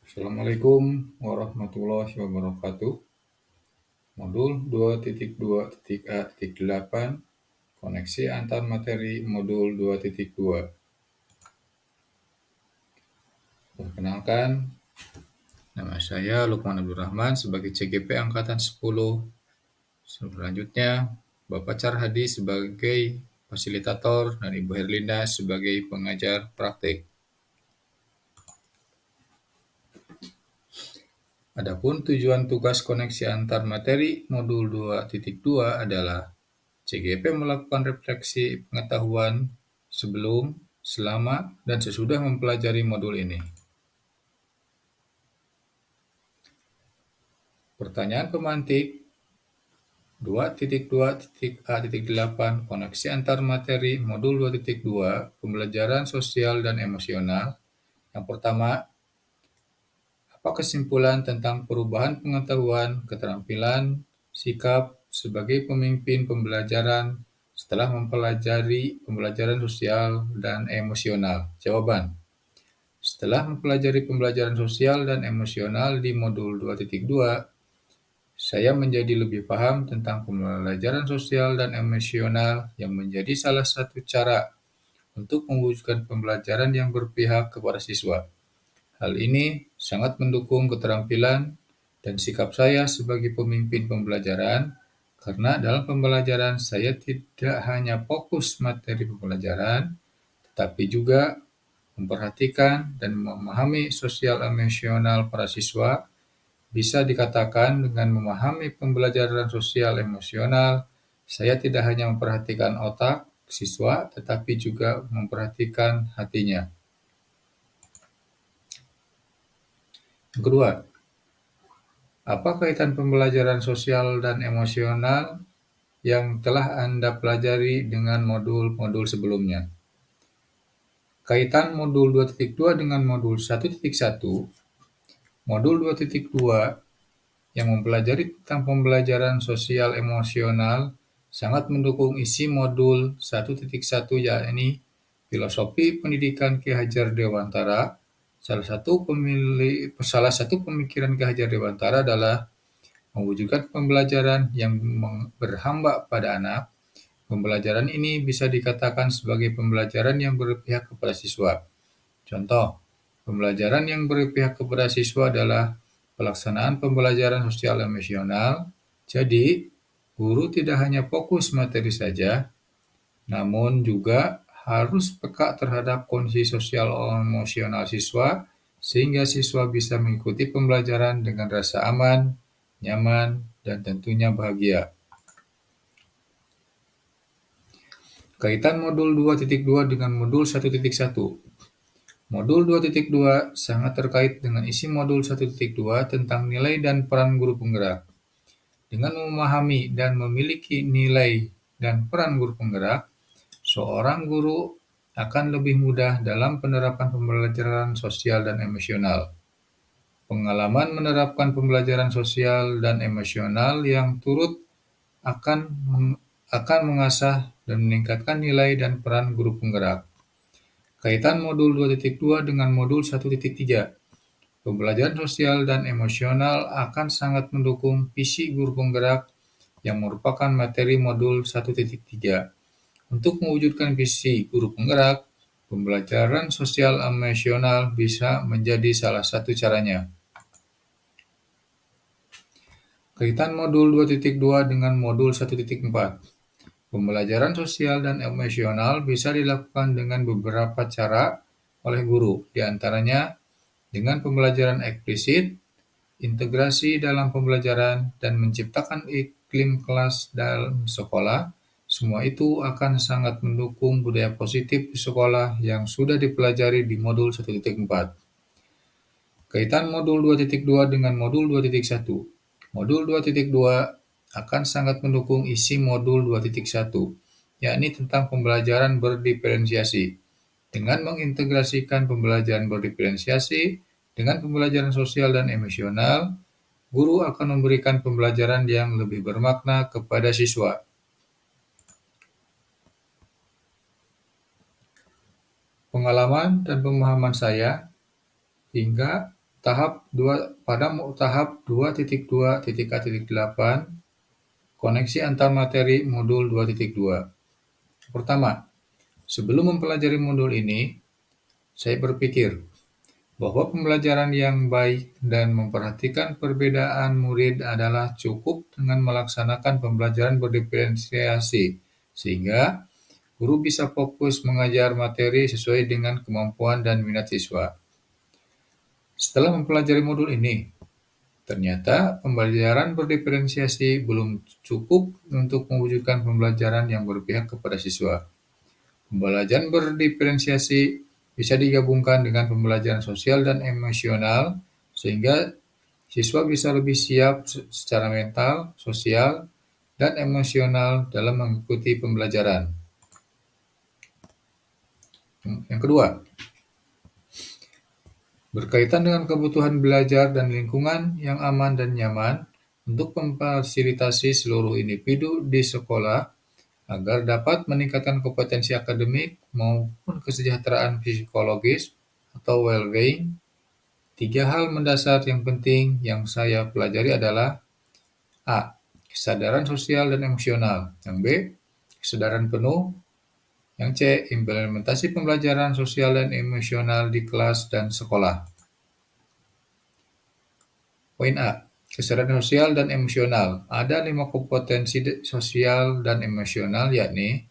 Assalamualaikum warahmatullahi wabarakatuh. Modul 2.2.A.8 Koneksi antar materi modul 2.2. Perkenalkan, nama saya Lukman Abdul Rahman sebagai CGP Angkatan 10. Selanjutnya, Bapak Charhadi sebagai fasilitator dan Ibu Herlinda sebagai pengajar praktik. Adapun tujuan tugas koneksi antar materi modul 2.2 adalah CGP melakukan refleksi pengetahuan sebelum, selama, dan sesudah mempelajari modul ini. Pertanyaan pemantik 2.2.A.8 Koneksi antar materi modul 2.2 Pembelajaran sosial dan emosional. Yang pertama, apa kesimpulan tentang perubahan pengetahuan, keterampilan, sikap sebagai pemimpin pembelajaran setelah mempelajari pembelajaran sosial dan emosional? Jawaban: setelah mempelajari pembelajaran sosial dan emosional di modul 2.2, saya menjadi lebih paham tentang pembelajaran sosial dan emosional yang menjadi salah satu cara untuk mewujudkan pembelajaran yang berpihak kepada siswa. Hal ini sangat mendukung keterampilan dan sikap saya sebagai pemimpin pembelajaran, karena dalam pembelajaran saya tidak hanya fokus materi pembelajaran, tetapi juga memperhatikan dan memahami sosial emosional para siswa. Bisa dikatakan dengan memahami pembelajaran sosial emosional, saya tidak hanya memperhatikan otak siswa, tetapi juga memperhatikan hatinya. Yang kedua, apa kaitan pembelajaran sosial dan emosional yang telah Anda pelajari dengan modul-modul sebelumnya? Kaitan modul 2.2 dengan modul 1.1, modul 2.2 yang mempelajari tentang pembelajaran sosial emosional sangat mendukung isi modul 1.1, yakni Filosofi Pendidikan Ki Hajar Dewantara. Salah satu pemikiran Ki Hajar Dewantara adalah mewujudkan pembelajaran yang berhamba pada anak. Pembelajaran ini bisa dikatakan sebagai pembelajaran yang berpihak kepada siswa. Contoh, pembelajaran yang berpihak kepada siswa adalah pelaksanaan pembelajaran sosial emosional. Jadi, guru tidak hanya fokus materi saja, namun juga harus peka terhadap kondisi sosial emosional siswa, sehingga siswa bisa mengikuti pembelajaran dengan rasa aman, nyaman, dan tentunya bahagia. Kaitan modul 2.2 dengan modul 1.1. Modul 2.2 sangat terkait dengan isi modul 1.2 tentang nilai dan peran guru penggerak. Dengan memahami dan memiliki nilai dan peran guru penggerak, seorang guru akan lebih mudah dalam penerapan pembelajaran sosial dan emosional. Pengalaman menerapkan pembelajaran sosial dan emosional yang turut akan mengasah dan meningkatkan nilai dan peran guru penggerak. Kaitan modul 2.2 dengan modul 1.3. Pembelajaran sosial dan emosional akan sangat mendukung visi guru penggerak yang merupakan materi modul 1.3. Untuk mewujudkan visi guru penggerak, pembelajaran sosial emosional bisa menjadi salah satu caranya. Kaitan modul 2.2 dengan modul 1.4. Pembelajaran sosial dan emosional bisa dilakukan dengan beberapa cara oleh guru, di antaranya dengan pembelajaran eksplisit, integrasi dalam pembelajaran, dan menciptakan iklim kelas dalam sekolah. Semua itu akan sangat mendukung budaya positif di sekolah yang sudah dipelajari di modul 1.4. Kaitan modul 2.2 dengan modul 2.1. Modul 2.2 akan sangat mendukung isi modul 2.1, yakni tentang pembelajaran berdiferensiasi. Dengan mengintegrasikan pembelajaran berdiferensiasi dengan pembelajaran sosial dan emosional, guru akan memberikan pembelajaran yang lebih bermakna kepada siswa. Pengalaman dan pemahaman saya hingga tahap 2.2.A.8 koneksi antar materi modul 2.2. Pertama, sebelum mempelajari modul ini, saya berpikir bahwa pembelajaran yang baik dan memperhatikan perbedaan murid adalah cukup dengan melaksanakan pembelajaran berdiferensiasi, sehingga guru bisa fokus mengajar materi sesuai dengan kemampuan dan minat siswa. Setelah mempelajari modul ini, ternyata pembelajaran berdiferensiasi belum cukup untuk mewujudkan pembelajaran yang berpihak kepada siswa. Pembelajaran berdiferensiasi bisa digabungkan dengan pembelajaran sosial dan emosional sehingga siswa bisa lebih siap secara mental, sosial, dan emosional dalam mengikuti pembelajaran. Yang kedua, berkaitan dengan kebutuhan belajar dan lingkungan yang aman dan nyaman untuk memfasilitasi seluruh individu di sekolah agar dapat meningkatkan kompetensi akademik maupun kesejahteraan psikologis atau well-being. 3 hal mendasar yang penting yang saya pelajari adalah A. Kesadaran sosial dan emosional. Yang B. Kesadaran penuh. Yang C. Implementasi pembelajaran sosial dan emosional di kelas dan sekolah. Poin A. Kesadaran sosial dan emosional. Ada 5 kompetensi sosial dan emosional, yakni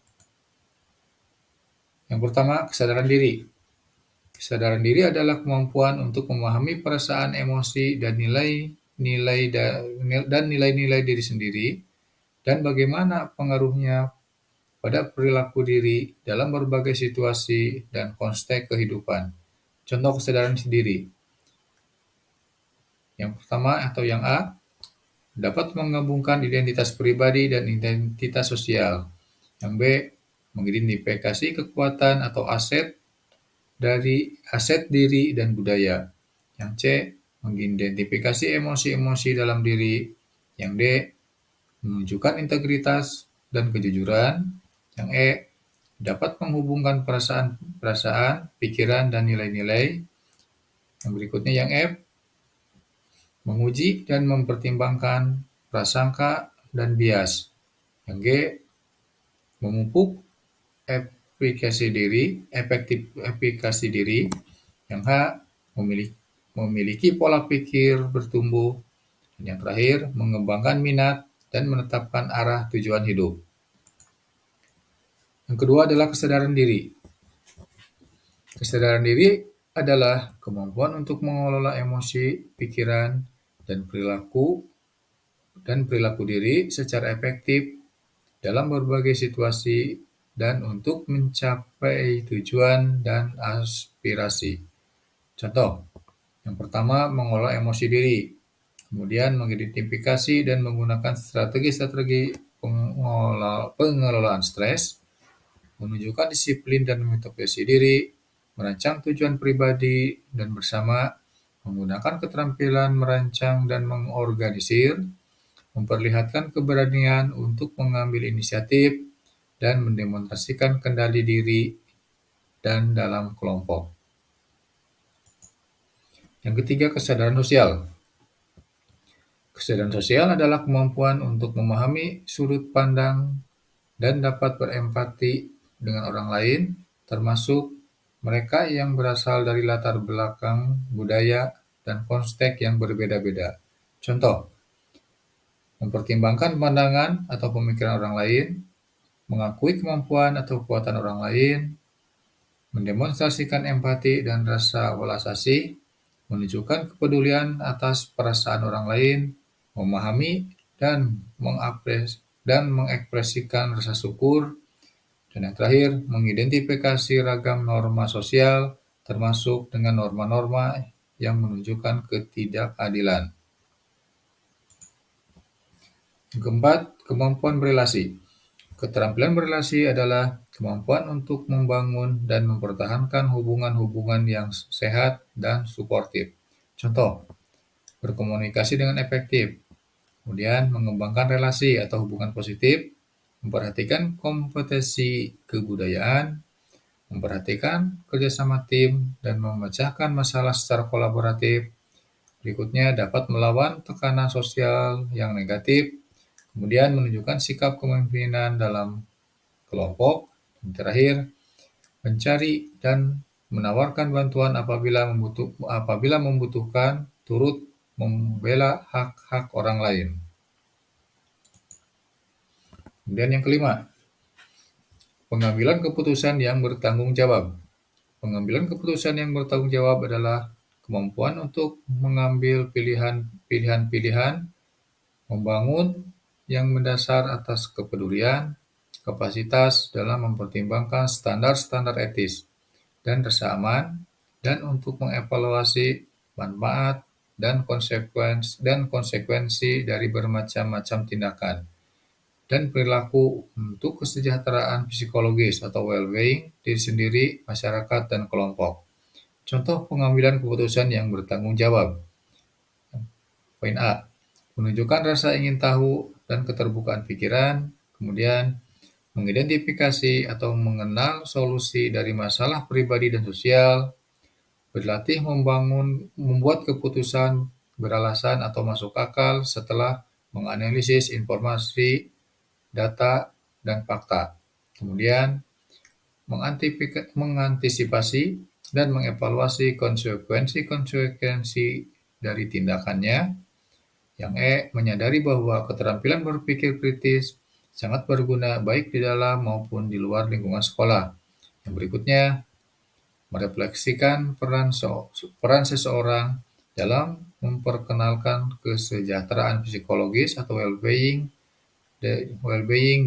yang pertama, kesadaran diri. Kesadaran diri adalah kemampuan untuk memahami perasaan, emosi, dan nilai-nilai diri sendiri dan bagaimana pengaruhnya pada perilaku diri dalam berbagai situasi dan konteks kehidupan. Contoh kesadaran diri. Yang pertama atau yang A, dapat menggabungkan identitas pribadi dan identitas sosial. Yang B, mengidentifikasi kekuatan atau aset diri dan budaya. Yang C, mengidentifikasi emosi-emosi dalam diri. Yang D, menunjukkan integritas dan kejujuran. Yang E, dapat menghubungkan perasaan, pikiran, dan nilai-nilai. Yang berikutnya yang F, menguji dan mempertimbangkan prasangka dan bias. Yang G, memupuk efikasi diri. Yang H, memiliki pola pikir bertumbuh. Dan yang terakhir, mengembangkan minat dan menetapkan arah tujuan hidup. Yang kedua adalah kesadaran diri. Kesadaran diri adalah kemampuan untuk mengelola emosi, pikiran, dan perilaku diri secara efektif dalam berbagai situasi dan untuk mencapai tujuan dan aspirasi. Contoh, yang pertama mengelola emosi diri, kemudian mengidentifikasi dan menggunakan strategi-strategi pengelolaan stres, menunjukkan disiplin dan motivasi diri, merancang tujuan pribadi dan bersama, menggunakan keterampilan merancang dan mengorganisir, memperlihatkan keberanian untuk mengambil inisiatif, dan mendemonstrasikan kendali diri dan dalam kelompok. Yang ketiga, kesadaran sosial. Kesadaran sosial adalah kemampuan untuk memahami sudut pandang dan dapat berempati dengan orang lain, termasuk mereka yang berasal dari latar belakang, budaya, dan konteks yang berbeda-beda. Contoh, mempertimbangkan pandangan atau pemikiran orang lain, mengakui kemampuan atau kekuatan orang lain, mendemonstrasikan empati dan rasa welas asih, menunjukkan kepedulian atas perasaan orang lain, memahami dan mengekspresikan rasa syukur, dan yang terakhir, mengidentifikasi ragam norma sosial, termasuk dengan norma-norma yang menunjukkan ketidakadilan. Yang keempat, kemampuan berelasi. Keterampilan berelasi adalah kemampuan untuk membangun dan mempertahankan hubungan-hubungan yang sehat dan suportif. Contoh, berkomunikasi dengan efektif, kemudian mengembangkan relasi atau hubungan positif, memperhatikan kompetensi kebudayaan, memperhatikan kerjasama tim, dan memecahkan masalah secara kolaboratif, Berikutnya dapat melawan tekanan sosial yang negatif, kemudian menunjukkan sikap kepemimpinan dalam kelompok, dan terakhir mencari dan menawarkan bantuan apabila membutuhkan, turut membela hak-hak orang lain. Kemudian yang kelima, pengambilan keputusan yang bertanggung jawab. Pengambilan keputusan yang bertanggung jawab adalah kemampuan untuk mengambil pilihan-pilihan, membangun yang mendasar atas kepedulian, kapasitas dalam mempertimbangkan standar-standar etis, dan rasa aman, dan untuk mengevaluasi manfaat dan konsekuensi dari bermacam-macam tindakan dan perilaku untuk kesejahteraan psikologis atau well-being diri sendiri, masyarakat, dan kelompok. Contoh pengambilan keputusan yang bertanggung jawab. Poin A. Menunjukkan rasa ingin tahu dan keterbukaan pikiran, kemudian mengidentifikasi atau mengenal solusi dari masalah pribadi dan sosial, berlatih membuat keputusan beralasan atau masuk akal setelah menganalisis informasi, data, dan fakta. Kemudian mengantisipasi dan mengevaluasi konsekuensi dari tindakannya. Yang E. Menyadari bahwa keterampilan berpikir kritis sangat berguna baik di dalam maupun di luar lingkungan sekolah. Yang berikutnya, merefleksikan peran seseorang dalam memperkenalkan kesejahteraan psikologis atau well-being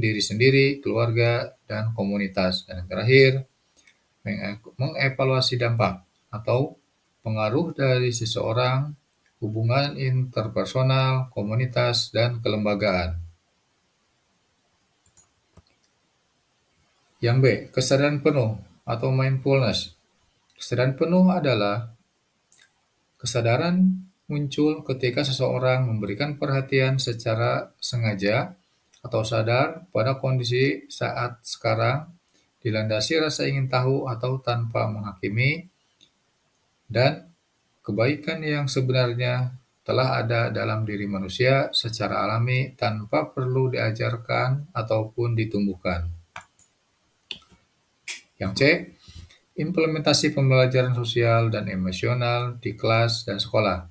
diri sendiri, keluarga, dan komunitas. Dan yang terakhir, mengevaluasi dampak atau pengaruh dari seseorang, hubungan interpersonal, komunitas, dan kelembagaan. Yang B. Kesadaran penuh atau mindfulness. Kesadaran penuh adalah kesadaran muncul ketika seseorang memberikan perhatian secara sengaja atau sadar pada kondisi saat sekarang, dilandasi rasa ingin tahu atau tanpa menghakimi, dan kebaikan yang sebenarnya telah ada dalam diri manusia secara alami tanpa perlu diajarkan ataupun ditumbuhkan. Yang C. Implementasi pembelajaran sosial dan emosional di kelas dan sekolah.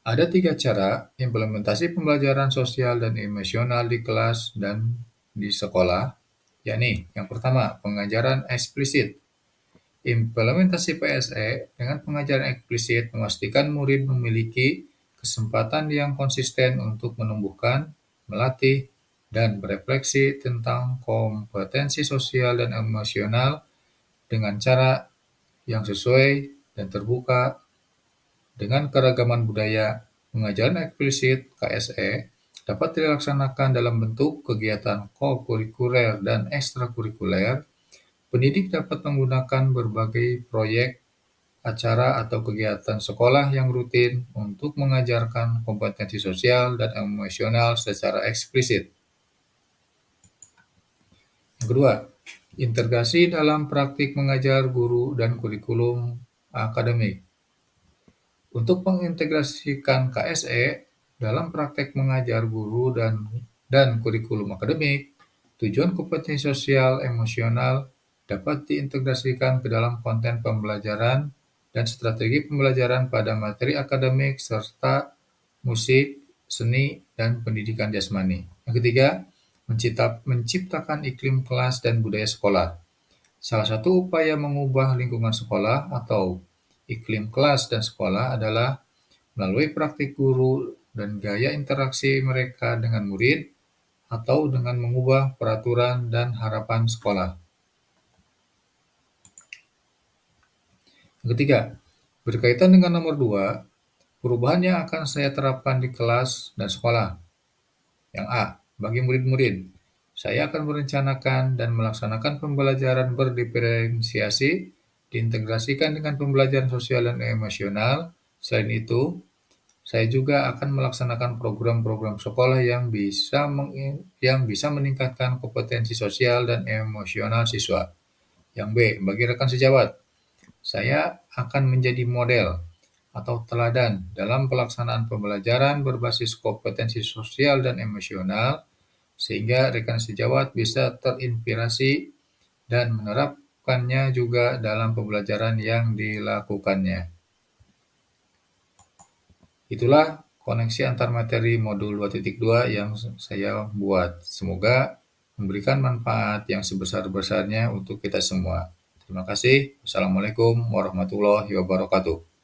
Ada 3 cara implementasi pembelajaran sosial dan emosional di kelas dan di sekolah, yakni yang pertama, pengajaran eksplisit. Implementasi PSE dengan pengajaran eksplisit memastikan murid memiliki kesempatan yang konsisten untuk menumbuhkan, melatih, dan berefleksi tentang kompetensi sosial dan emosional dengan cara yang sesuai dan terbuka dengan keragaman budaya. Pengajaran eksplisit (KSE) dapat dilaksanakan dalam bentuk kegiatan kokurikuler dan ekstrakurikuler. Pendidik dapat menggunakan berbagai proyek, acara, atau kegiatan sekolah yang rutin untuk mengajarkan kompetensi sosial dan emosional secara eksplisit. Yang kedua, integrasi dalam praktik mengajar guru dan kurikulum akademik. Untuk mengintegrasikan KSE dalam praktek mengajar guru dan kurikulum akademik, tujuan kompetensi sosial emosional dapat diintegrasikan ke dalam konten pembelajaran dan strategi pembelajaran pada materi akademik serta musik, seni, dan pendidikan jasmani. Yang ketiga, menciptakan iklim kelas dan budaya sekolah. Salah satu upaya mengubah lingkungan sekolah atau iklim kelas dan sekolah adalah melalui praktik guru dan gaya interaksi mereka dengan murid atau dengan mengubah peraturan dan harapan sekolah. Yang ketiga, berkaitan dengan nomor 2, perubahan yang akan saya terapkan di kelas dan sekolah. Yang A. Bagi murid-murid, saya akan merencanakan dan melaksanakan pembelajaran berdiferensiasi, diintegrasikan dengan pembelajaran sosial dan emosional. Selain itu, saya juga akan melaksanakan program-program sekolah yang bisa meningkatkan kompetensi sosial dan emosional siswa. Yang B. Bagi rekan sejawat, saya akan menjadi model atau teladan dalam pelaksanaan pembelajaran berbasis kompetensi sosial dan emosional, sehingga rekan sejawat bisa terinspirasi dan menerapkannya juga dalam pembelajaran yang dilakukannya. Itulah koneksi antar materi modul 2.2 yang saya buat. Semoga memberikan manfaat yang sebesar-besarnya untuk kita semua. Terima kasih. Wassalamualaikum warahmatullahi wabarakatuh.